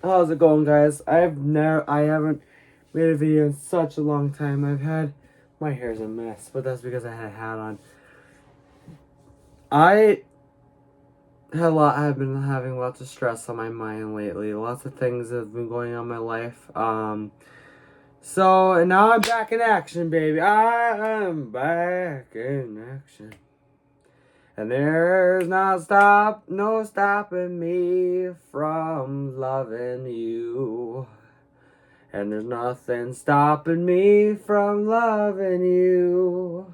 How's it going, guys? I haven't made a video in such a long time. My hair's a mess, but that's because I had a hat on. I've been having lots of stress on my mind lately. Lots of things have been going on in my life. And now I'm back in action, baby. I'm back in action. And there's no stopping me from loving you. And there's nothing stopping me from loving you.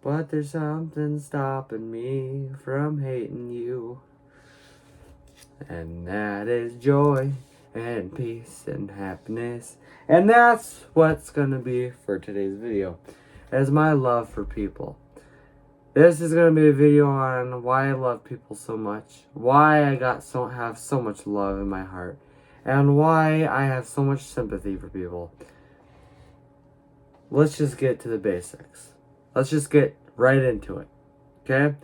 But there's something stopping me from hating you. And that is joy and peace and happiness. And that's what's gonna be for today's video. Is my love for people. This is gonna be a video on why I love people so much, why I have so much love in my heart, and why I have so much sympathy for people. Let's just get to the basics. Let's just get right into it. Okay?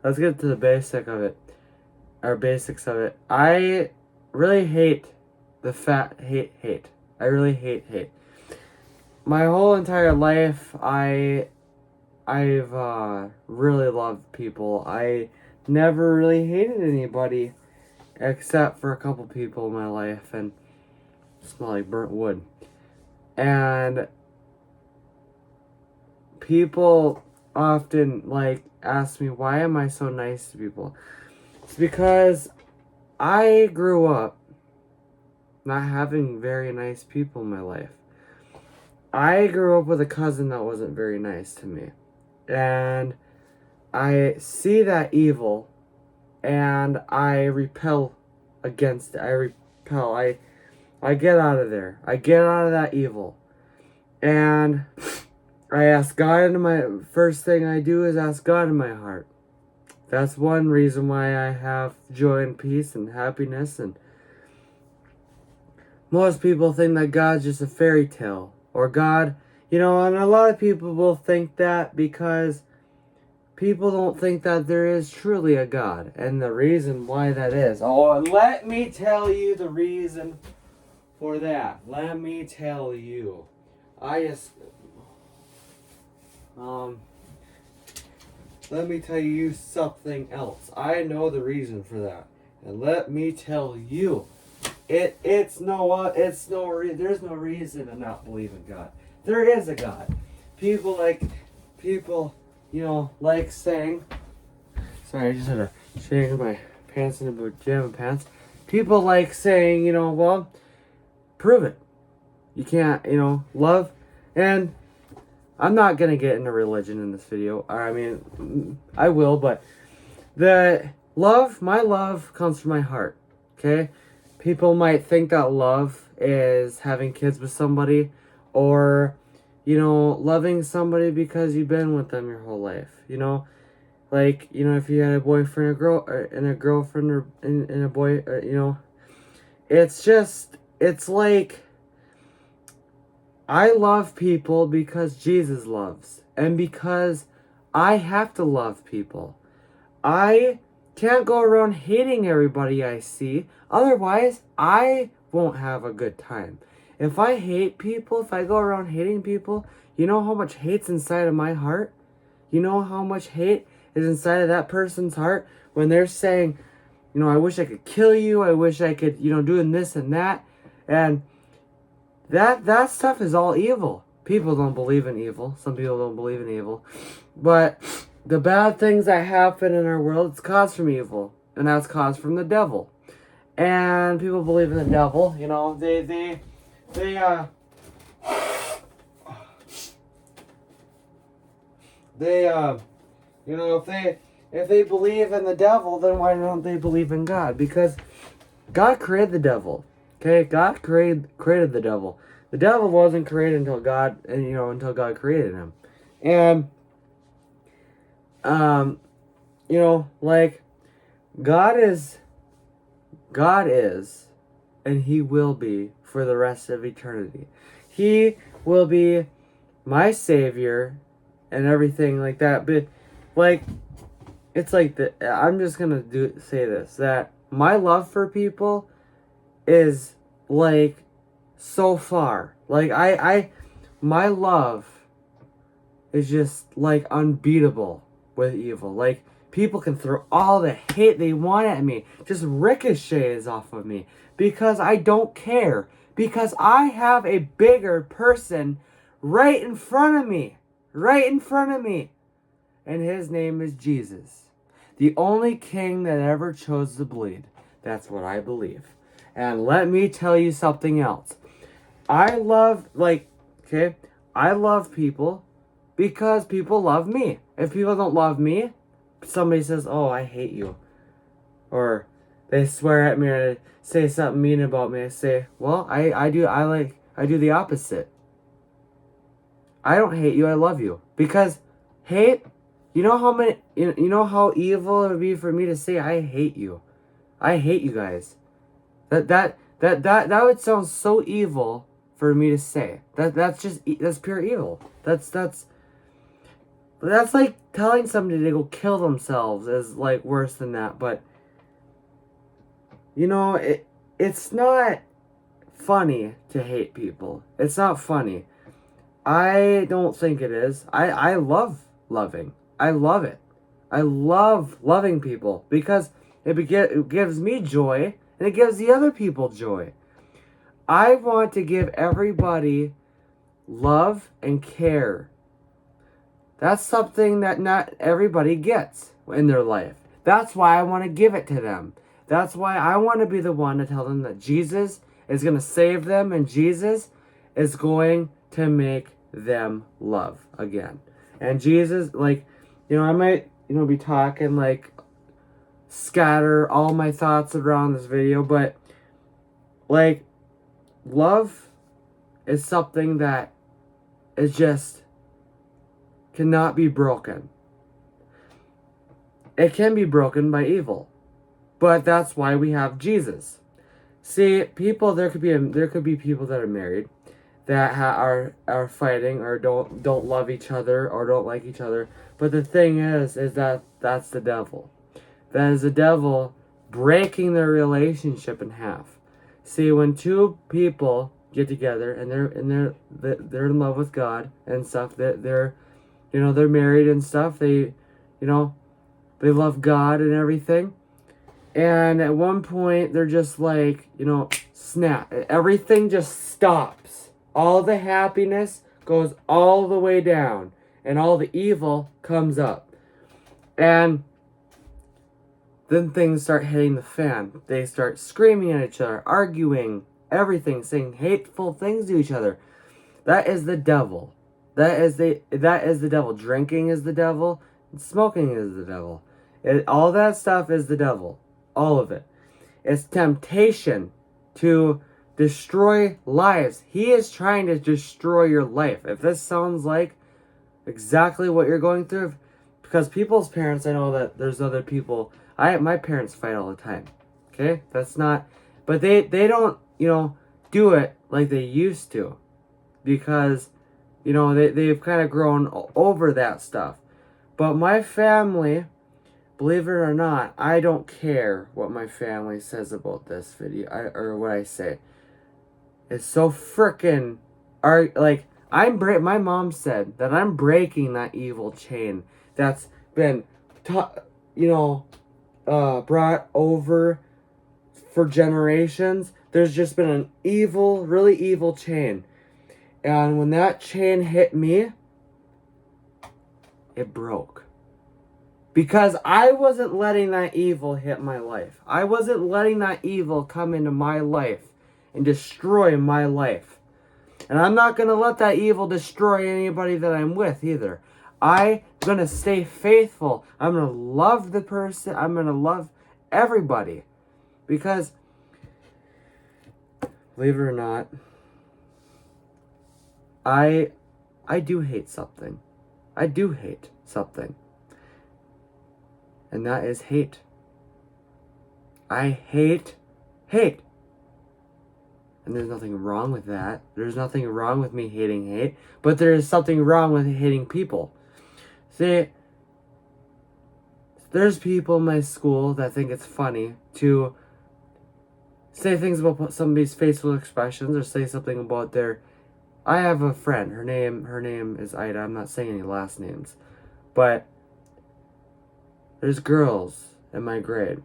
Let's get to the basics of it. I really hate hate. I really hate. My whole entire life, I've really loved people. I never really hated anybody except for a couple people in my life, and smell like burnt wood. And people often ask me, why am I so nice to people? It's because I grew up not having very nice people in my life. I grew up with a cousin that wasn't very nice to me. And I see that evil and I repel against it. I get out of there. I get out of that evil. And I ask God first thing I do is ask God in my heart. That's one reason why I have joy and peace and happiness. And most people think that God's just a fairy tale. Or God, and a lot of people will think that because people don't think that there is truly a God. And the reason why that is. Oh, and let me tell you the reason for that. Let me tell you. Let me tell you something else. I know the reason for that. And let me tell you. There's no reason to not believe in God. There is a God. People like saying, sorry, I just had to shake my pants in the pajama pants. People like saying, well, prove it. You can't, love. And I'm not going to get into religion in this video. I mean, I will, but my love comes from my heart. Okay? People might think that love is having kids with somebody, or, loving somebody because you've been with them your whole life. If you had a boyfriend and a girlfriend and a boy, it's like, I love people because Jesus loves, and because I have to love people. I can't go around hating everybody I see, otherwise I won't have a good time. If I hate people, if I go around hating people, you know how much hate's inside of my heart? You know how much hate is inside of that person's heart when they're saying, I wish I could kill you, I wish I could, doing this and that. And that stuff is all evil. People don't believe in evil. Some people don't believe in evil. But the bad things that happen in our world, it's caused from evil. And that's caused from the devil. And people believe in the devil, if they believe in the devil, then why don't they believe in God? Because God created the devil. Okay, God created the devil. The devil wasn't created until God created him. And God is, and he will be for the rest of eternity. He will be my savior and everything like that. But I'm just gonna say this, that my love for people is like so far. Like my love is just like unbeatable with evil. Like people can throw all the hate they want at me, just ricochets off of me because I don't care. Because I have a bigger person right in front of me. Right in front of me. And his name is Jesus. The only king that ever chose to bleed. That's what I believe. And let me tell you something else. I love people because people love me. If people don't love me, somebody says, oh, I hate you. Or they swear at me or say something mean about me. I say, well, I do the opposite. I don't hate you, I love you. Because hate, you know how evil it would be for me to say I hate you. I hate you guys. That would sound so evil for me to say. That's pure evil. That's like telling somebody to go kill themselves is like worse than that. But it's not funny to hate people. It's not funny. I don't think it is. I love loving. I love it. I love loving people because it gives me joy and it gives the other people joy. I want to give everybody love and care. That's something that not everybody gets in their life. That's why I want to give it to them. That's why I want to be the one to tell them that Jesus is going to save them and Jesus is going to make them love again. And Jesus, I might, be talking, scatter all my thoughts around this video, but, love is something that is just cannot be broken. It can be broken by evil, but that's why we have Jesus. See, people, there could be people that are married that are fighting or don't love each other or don't like each other. But the thing is that that's the devil. That is the devil breaking their relationship in half. See, when two people get together and they're in love with God and stuff, they're married and stuff. They love God and everything. And at one point they're just snap. Everything just stops. All the happiness goes all the way down and all the evil comes up. And then things start hitting the fan. They start screaming at each other, arguing, everything, saying hateful things to each other. That is the devil. That is the devil. Drinking is the devil. Smoking is the devil. All that stuff is the devil. All of it. It's temptation to destroy lives. He is trying to destroy your life. If this sounds like exactly what you're going through, because people's parents, I know that there's other people. My parents fight all the time. Okay? That's not, but they don't, do it like they used to. Because, they've kind of grown over that stuff. But my family, believe it or not, I don't care what my family says about this video, or what I say. It's so freaking, my mom said that I'm breaking that evil chain that's been, brought over for generations. There's just been an evil, really evil chain. And when that chain hit me, it broke. Because I wasn't letting that evil hit my life. I wasn't letting that evil come into my life and destroy my life. And I'm not going to let that evil destroy anybody that I'm with either. I'm going to stay faithful. I'm going to love the person. I'm going to love everybody. Because, believe it or not, I do hate something. I do hate something. And that is hate. I hate hate. And there's nothing wrong with that. There's nothing wrong with me hating hate. But there is something wrong with hating people. See, there's people in my school that think it's funny to say things about somebody's facial expressions or say something about their. I have a friend. Her name is Ida. I'm not saying any last names, but there's girls in my grade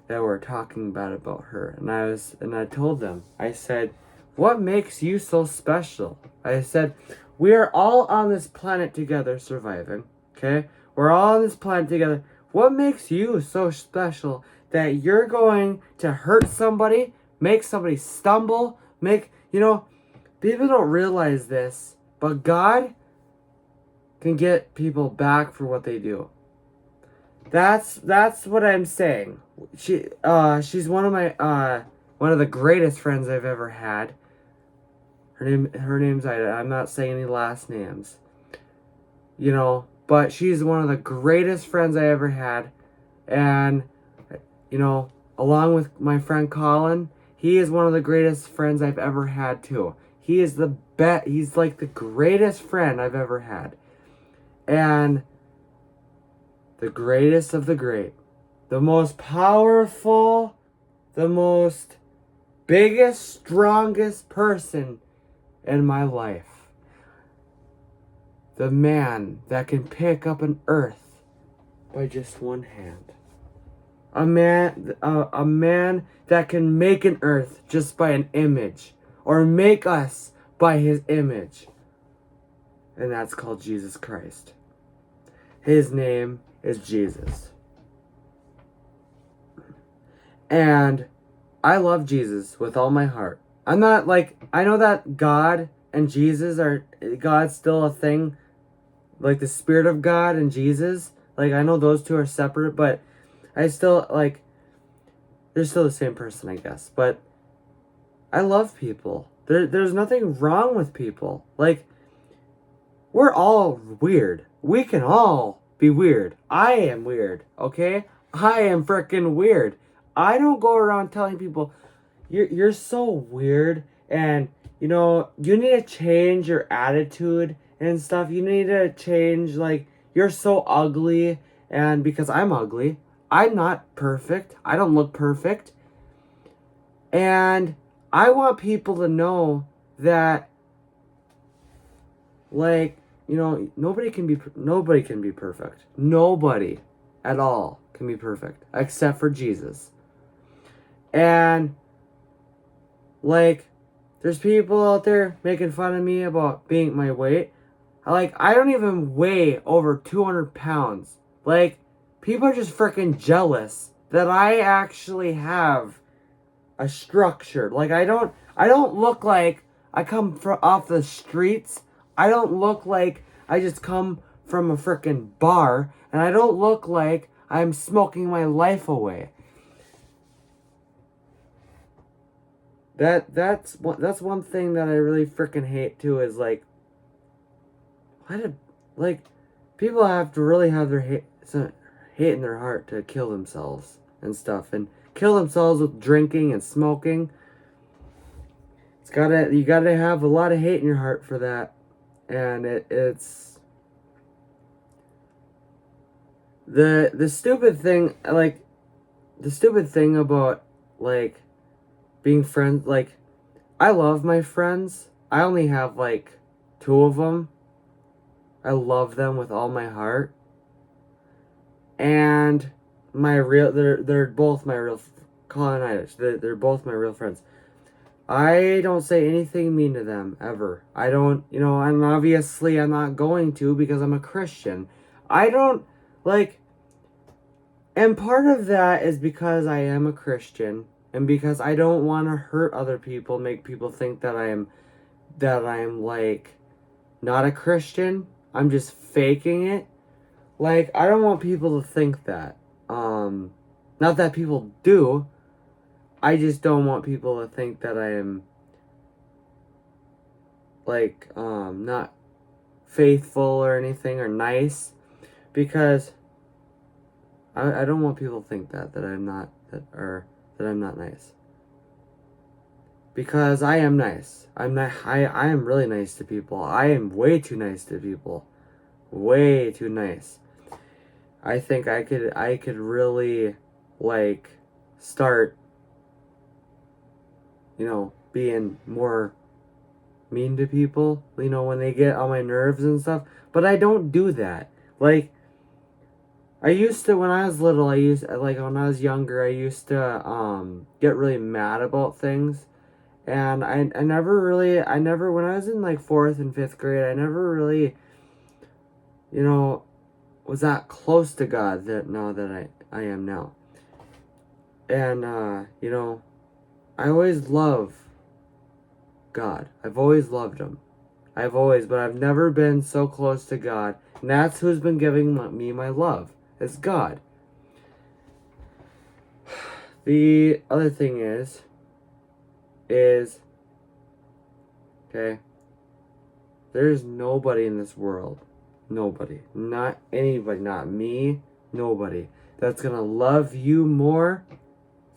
that were talking bad about her, and I told them. I said, "What makes you so special?" I said, "We are all on this planet together, surviving. Okay, we're all on this planet together. What makes you so special that you're going to hurt somebody, make somebody stumble, make people don't realize this, but God can get people back for what they do." That's what I'm saying. She's one of my one of the greatest friends I've ever had. Her name's Ida. I'm not saying any last names. But she's one of the greatest friends I ever had. And along with my friend Colin, he is one of the greatest friends I've ever had too. He is he's like the greatest friend I've ever had. And the greatest of the great. The most powerful, the most biggest, strongest person in my life. The man that can pick up an earth by just one hand. A man that can make an earth just by an image. Or make us by his image. And that's called Jesus Christ. His name is Jesus. And I love Jesus with all my heart. I'm not I know that God and Jesus God's still a thing. Like the Spirit of God and Jesus. I know those two are separate, but I still they're still the same person, I guess. But I love people. There's nothing wrong with people. We're all weird. We can all be weird. I am weird, okay? I am freaking weird. I don't go around telling people, you're so weird, and, you need to change your attitude and stuff. You need to change, you're so ugly, and because I'm ugly, I'm not perfect. I don't look perfect. And I want people to know that, nobody can be perfect. Nobody at all can be perfect except for Jesus. And there's people out there making fun of me about being my weight. I don't even weigh over 200 pounds. People are just freaking jealous that I actually have a structure. I don't look like I come off the streets. I don't look like I just come from a freaking bar, and I don't look like I'm smoking my life away. That's one thing that I really freaking hate too is people have to really have their hate in their heart to kill themselves and stuff, and kill themselves with drinking and smoking. You gotta have a lot of hate in your heart for that. And it's the stupid thing, the stupid thing about being friends. I love my friends. I only have 2 of them. I love them with all my heart. And they're both my real colonitis. They're both my real friends. I don't say anything mean to them, ever. I don't, and obviously I'm not going to because I'm a Christian. I don't, and part of that is because I am a Christian, and because I don't want to hurt other people, make people think that I'm not a Christian. I'm just faking it. I don't want people to think that. Not that people do. I just don't want people to think that I am not faithful or anything or nice, because I don't want people to think that I'm not nice. Because I am nice. I am really nice to people. I am way too nice to people. Way too nice. I think I could really start being more mean to people, when they get on my nerves and stuff. But I don't do that. Like, I used to, when I was little, when I was younger, I used to, get really mad about things. And I never, when I was in like 4th and 5th grade, I never really, was that close to God that I am now. And, I always love God. I've always loved Him. But I've never been so close to God. And that's who's been giving me my love. It's God. The other thing is, okay, there's nobody in this world, nobody, not anybody, not me, nobody, that's gonna love you more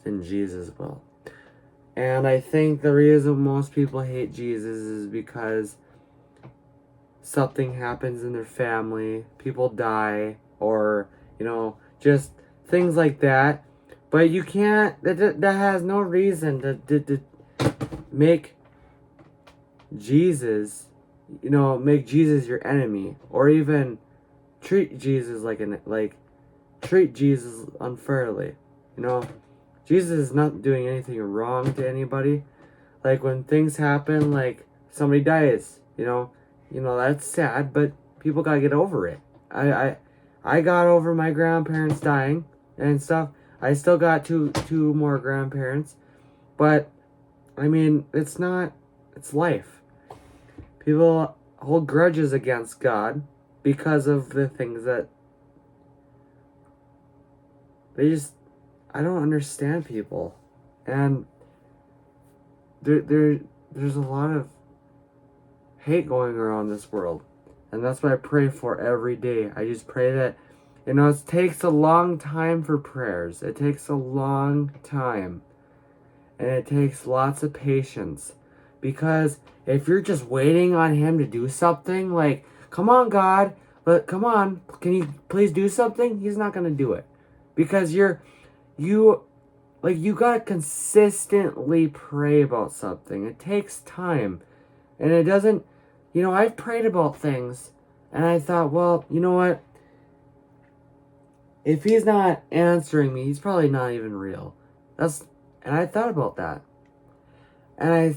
than Jesus will. And I think the reason most people hate Jesus is because something happens in their family, people die, or, just things like that. But you can't, that has no reason to make Jesus, make Jesus your enemy, or even treat Jesus treat Jesus unfairly. Jesus is not doing anything wrong to anybody. Like when things happen, like somebody dies, that's sad, but people gotta get over it. I got over my grandparents dying and stuff. I still got two more grandparents, but I mean, it's life. People hold grudges against God because of the things that I don't understand people. And there's a lot of hate going around this world. And that's what I pray for every day. I just pray that, it takes a long time for prayers. It takes a long time. And it takes lots of patience. Because if you're just waiting on Him to do something, like, come on, God, but come on, can you please do something? He's not going to do it. Because you gotta consistently pray about something. It takes time. And it doesn't, I've prayed about things, and I thought, well, you know what? If He's not answering me, He's probably not even real. And I thought about that. And I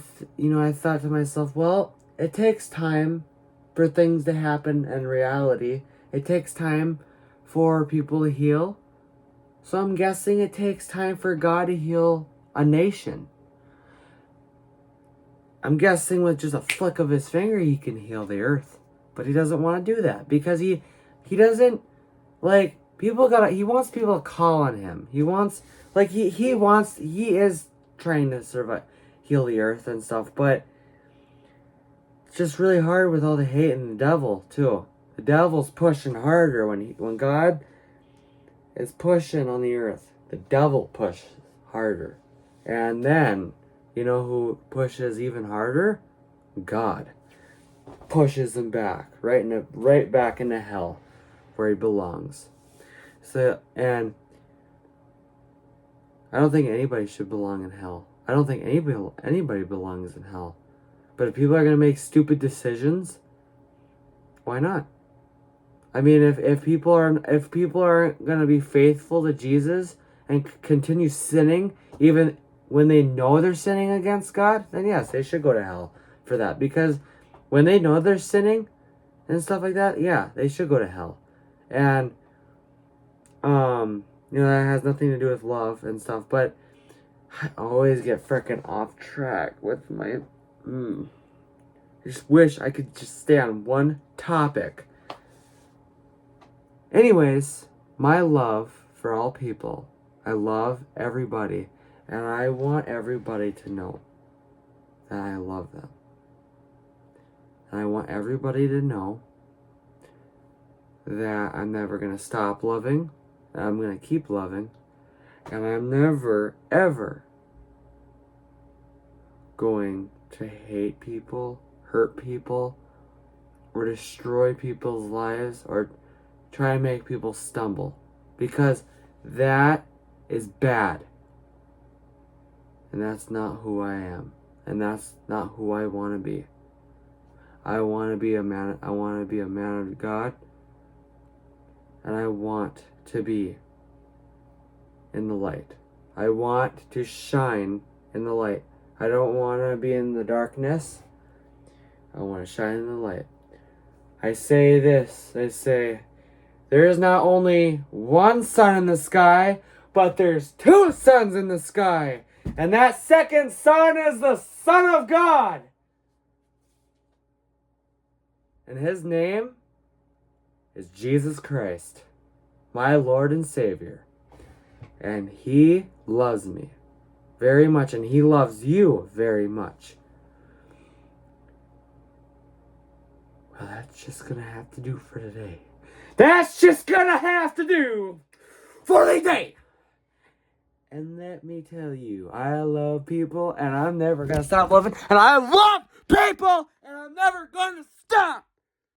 thought to myself, well, it takes time for things to happen in reality. It takes time for people to heal. So I'm guessing it takes time for God to heal a nation. I'm guessing with just a flick of His finger, He can heal the earth. But He doesn't want to do that because he doesn't, He wants people to call on Him. He wants, he is trying to heal the earth and stuff, but it's just really hard with all the hate and the devil too. The devil's pushing harder when God is pushing on the earth. The devil pushes harder. And then, who pushes even harder? God pushes him back, right back into hell where he belongs. So, and I don't think anybody should belong in hell. I don't think anybody belongs in hell. But if people are going to make stupid decisions, why not? I mean, if people aren't going to be faithful to Jesus and continue sinning even when they know they're sinning against God, then yes, they should go to hell for that. Because when they know they're sinning and stuff like that, yeah, they should go to hell. And that has nothing to do with love and stuff, but I always get freaking off track with my I just wish I could just stay on one topic. Anyways, my love for all people. I love everybody. And I want everybody to know that I love them. And I want everybody to know that I'm never going to stop loving. That I'm going to keep loving. And I'm never, ever going to hate people, hurt people, or destroy people's lives, or try to make people stumble. Because that is bad. And that's not who I am. And that's not who I want to be. I want to be a man of God. And I want to be in the light. I want to shine in the light. I don't want to be in the darkness. I want to shine in the light. I say this. I say, there is not only one sun in the sky, but there's two suns in the sky. And that second sun is the Son of God. And his name is Jesus Christ, my Lord and Savior. And he loves me very much, and he loves you very much. Well, that's just gonna have to do for today. That's just gonna have to do for the day. And let me tell you, I love people, and I'm never gonna stop loving, and I love people, and I'm never